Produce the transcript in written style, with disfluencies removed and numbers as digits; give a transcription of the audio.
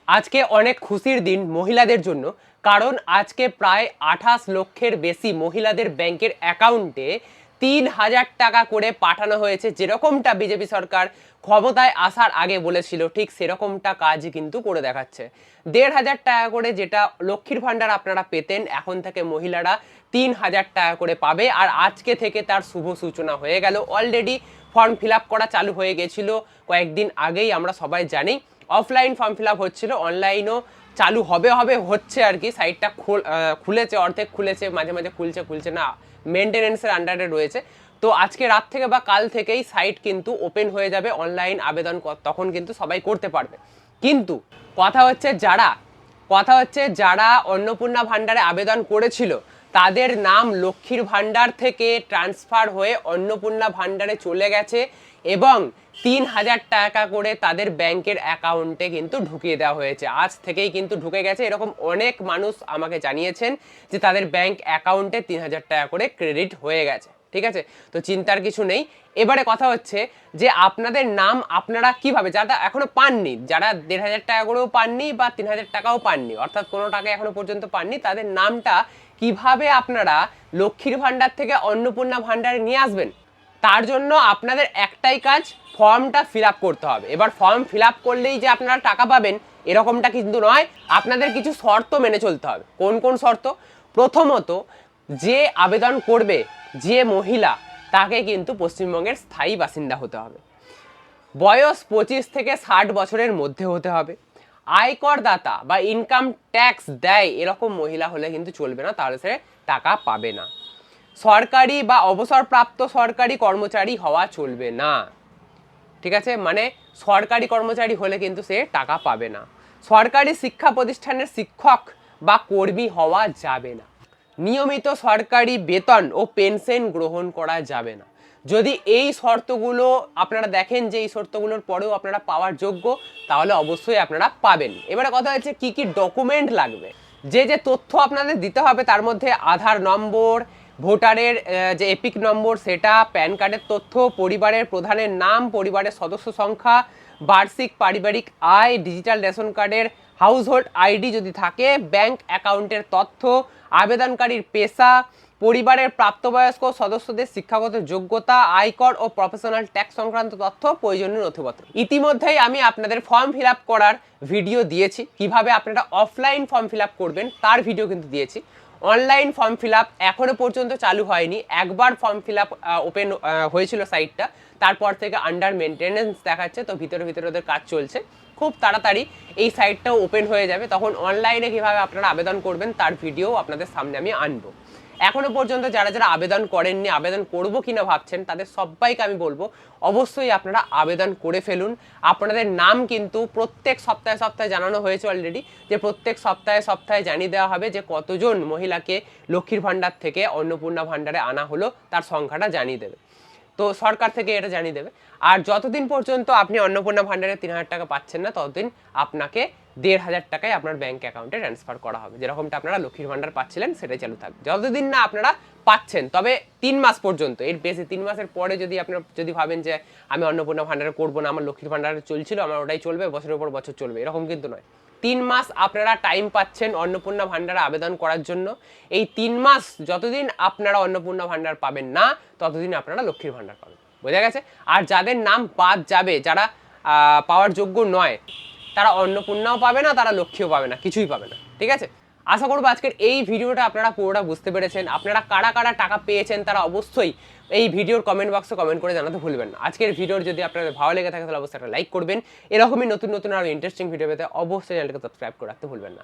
আজকে অনেক খুশির দিন মহিলাদের জন্য, কারণ আজকে প্রায় 28 লক্ষের বেশি মহিলাদের ব্যাংকের অ্যাকাউন্টে 3,000 টাকা করে পাঠানো হয়েছে। যেরকমটা বিজেপি সরকার ক্ষমতায় আসার আগে বলেছিল, ঠিক সেরকমটা কাজ কিন্তু করে দেখাচ্ছে। 1,500 টাকা করে যেটা লক্ষ্মীর ভাণ্ডার আপনারা পেতেন, এখন থেকে মহিলারা 3,000 টাকা করে পাবে। আর আজকে থেকে তার শুভ সূচনা হয়ে গেল। অলরেডি ফর্ম ফিল আপ করা চালু হয়ে গেছিল কয়েকদিন আগেই, আমরা সবাই জানি। অফলাইন ফর্ম ফিল আপ হচ্ছিল, অনলাইনও চালু হচ্ছে আর কি। সাইটটা খুলেছে, অর্ধেক খুলেছে, মাঝে মাঝে খুলছে না, মেনটেনেন্সের আন্ডারে রয়েছে। তো আজকে রাত থেকে বা কাল থেকেই সাইট কিন্তু ওপেন হয়ে যাবে, অনলাইন আবেদন তখন কিন্তু সবাই করতে পারবে। কিন্তু কথা হচ্ছে যারা অন্নপূর্ণা ভাণ্ডারে আবেদন করেছিল তাদের নাম লক্ষ্মীর ভাণ্ডার থেকে ট্রান্সফার হয়ে অন্নপূর্ণা ভাণ্ডারে চলে গেছে এবং 3,000 টাকা করে তাদের ব্যাংকের অ্যাকাউন্টে কিন্তু ঢুকিয়ে দেওয়া হয়েছে। আজ থেকেই কিন্তু ঢুকে গেছে। এরকম অনেক মানুষ আমাকে জানিয়েছেন যে তাদের ব্যাংক অ্যাকাউন্টে 3,000 টাকা করে ক্রেডিট হয়ে গেছে। ঠিক আছে, তো চিন্তার কিছু নেই। এবারে কথা হচ্ছে যে আপনাদের নাম আপনারা কিভাবে, যারা এখনো পাননি, যারা 1,500 টাকা করেও পাননি বা 3,000 টাকাও পাননি, অর্থাৎ কোনো টাকা এখনো পর্যন্ত পাননি, তাদের নামটা কিভাবে আপনারা লক্ষ্মীর ভাণ্ডার থেকে অন্নপূর্ণা ভাণ্ডারে নিয়ে আসবেন, তার জন্য আপনাদের একটাই কাজ, ফর্মটা ফিল আপ করতে হবে। এবার ফর্ম ফিল আপ করলেই যে আপনারা টাকা পাবেন এরকমটা কিন্তু নয়, আপনাদের কিছু শর্ত মেনে চলতে হবে। কোন কোন শর্ত? প্রথমত, যে আবেদন করবে যে মহিলা, তাকে কিন্তু পশ্চিমবঙ্গের স্থায়ী বাসিন্দা হতে হবে। বয়স 25 থেকে 60 বছরের মধ্যে হতে হবে। আয়করদাতা বা ইনকাম ট্যাক্স দেয় এরকম মহিলা হলে কিন্তু চলবে না, তাহলে সে টাকা পাবে না। সরকারি বা অবসরপ্রাপ্ত সরকারি কর্মচারী হওয়া চলবে না। ঠিক আছে, মানে সরকারি কর্মচারী হলে কিন্তু সে টাকা পাবে না। সরকারি শিক্ষা প্রতিষ্ঠানের শিক্ষক বা কর্মী হওয়া যাবে না। নিয়মিত সরকারি বেতন ও পেনশন গ্রহণ করা যাবে না। যদি এই শর্তগুলো আপনারা দেখেন যে এই শর্তগুলোর পরেও আপনারা পাওয়ার যোগ্য, তাহলে অবশ্যই আপনারা পাবেন। এবারে কথা হচ্ছে কি কি ডকুমেন্ট লাগবে। যে যে তথ্য আপনাদের দিতে হবে তার মধ্যে আধার নম্বর, ভোটারের যে এপিক নম্বর সেটা, প্যান কার্ডের তথ্য, পরিবারের প্রধানের নাম, পরিবারের সদস্য সংখ্যা, বার্ষিক পারিবারিক আয়, ডিজিটাল রেশন কার্ডের হাউসহোল্ড আইডি যদি থাকে, ব্যাংক অ্যাকাউন্টের তথ্য, আবেদনকারীর পেশা, পরিবারের প্রাপ্তবয়স্ক সদস্যদের শিক্ষাগত যোগ্যতা, আয়কর ও প্রফেশনাল ট্যাক্স সংক্রান্ত তথ্য, প্রয়োজনীয় নথিপত্র। ইতিমধ্যেই আমি আপনাদের ফর্ম ফিল আপ করার ভিডিও দিয়েছি, কিভাবে আপনারা অফলাইন ফর্ম ফিল আপ করবেন তার ভিডিও কিন্তু দিয়েছি। অনলাইন ফর্ম ফিল আপ এখনো পর্যন্ত চালু হয়নি। একবার ফর্ম ফিল আপ ওপেন হয়েছিল সাইটটা, তারপর থেকে আন্ডার মেনটেনেন্স দেখাচ্ছে। তো ভিতরে ভিতরে ওদের কাজ চলছে, খুব তাড়াতাড়ি এই সাইটটাও ওপেন হয়ে যাবে। তখন অনলাইনে কীভাবে আপনারা আবেদন করবেন তার ভিডিও আপনাদের সামনে আমি আনবো। এখনো পর্যন্ত যারা যারা আবেদন করেননি, আবেদন করবো কিনা ভাবছেন, তাদের সবাইকে আমি বলবো অবশ্যই আপনারা আবেদন করে ফেলুন। আপনাদের নাম কিন্তু প্রত্যেক সপ্তাহে সপ্তাহে জানানো হয়েছে অলরেডি, যে প্রত্যেক সপ্তাহে সপ্তাহে জানিয়ে দেওয়া হবে যে কতজন মহিলাকে লক্ষ্মীর ভাণ্ডার থেকে অন্নপূর্ণা ভাণ্ডারে আনা হলো, তার সংখ্যাটা জানিয়ে দেবে। তো সরকার থেকে এটা জানিয়ে দেবে। আর যতদিন পর্যন্ত আপনি অন্নপূর্ণা ভাণ্ডারে 3,000 টাকা পাচ্ছেন না, ততদিন আপনাকে 1,500 টাকায় আপনার ব্যাংক অ্যাকাউন্টে ট্রান্সফার করা হবে। যেরকমটা আপনারা লক্ষ্মীর ভাণ্ডার পাচ্ছিলেন সেটাই চালু থাকবে যতদিন না আপনারা পাচ্ছেন। তবে 3 মাস পর্যন্ত, এর বেশি 3 মাসের পরে যদি আপনারা ভাবেন যে আমি অন্নপূর্ণা ভাণ্ডারে করবো না, আমার লক্ষ্মীর ভাণ্ডারে চলছিল, আমার ওটাই চলবে, বছরের পর বছর চলবে, এরকম কিন্তু নয়। 3 মাস আপনারা টাইম পাচ্ছেন অন্নপূর্ণা ভাণ্ডারে আবেদন করার জন্য। এই 3 মাস যতদিন আপনারা অন্নপূর্ণা ভাণ্ডার পাবেন না, ততদিন আপনারা লক্ষ্মীর ভাণ্ডার পাবেন। বোঝা গেছে? আর যাদের নাম বাদ যাবে, যারা পাওয়ার যোগ্য নয়, তারা অন্নপূর্ণাও পাবে না, তারা লক্ষ্মীও পাবে না, কিছুই পাবে না। ঠিক আছে, আশা করবো আজকের এই ভিডিওটা আপনারা পুরোটা বুঝতে পেরেছেন। আপনারা কারা কারা টাকা পেয়েছেন তারা অবশ্যই এই ভিডিওর কমেন্ট বক্সে কমেন্ট করে জানাতে ভুলবেন না। আজকের ভিডিওর যদি আপনাদের ভালো লেগে থাকে তাহলে অবশ্যই একটা লাইক করবেন। এরকমই নতুন নতুন আরও ইন্টারেস্টিং ভিডিও পেতে অবশ্যই চ্যানেলটাকে সাবস্ক্রাইব করে রাখতে ভুলবেন না।